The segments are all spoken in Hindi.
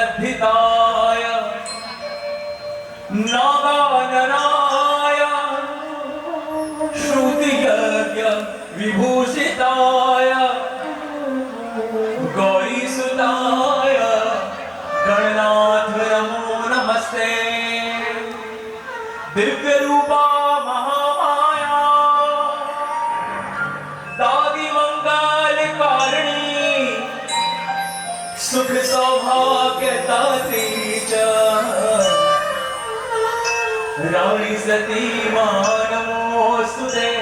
वर्धिताय नागाननाय श्रुतियज्ञ विभूषिताय गौरीसुताय गणनाथ नमो नमस्ते। दिव्य रूपा महामाया दादी मंगल कारणी सुख सौभाग्य दात्री च रानी सती मां नमोस्तुते।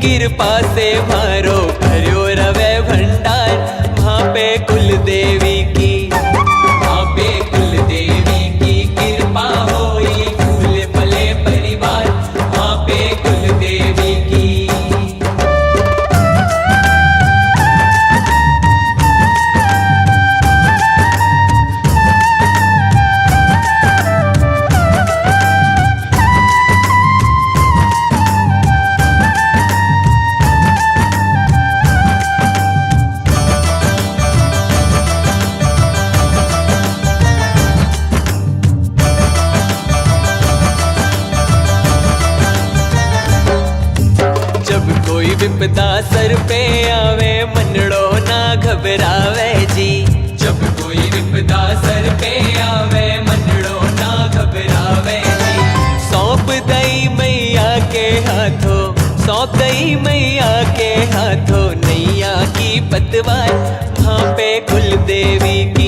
कृपा से भरो भरो रवे भंडार वहाँ पे कुल देवी की, वहाँ पे कुल देवी की कृपा होई फूल फले परिवार वहाँ पे कुल देवी की। विपदा सर पे आवे मनड़ो ना घबरावे जी, जब कोई विपदा सर पे आवे मनड़ो ना घबरावे जी। सौंप दई मैया के हाथों, सौंप दई मैया के हाथों नैया की पतवार वहाँ पे कुल देवी की,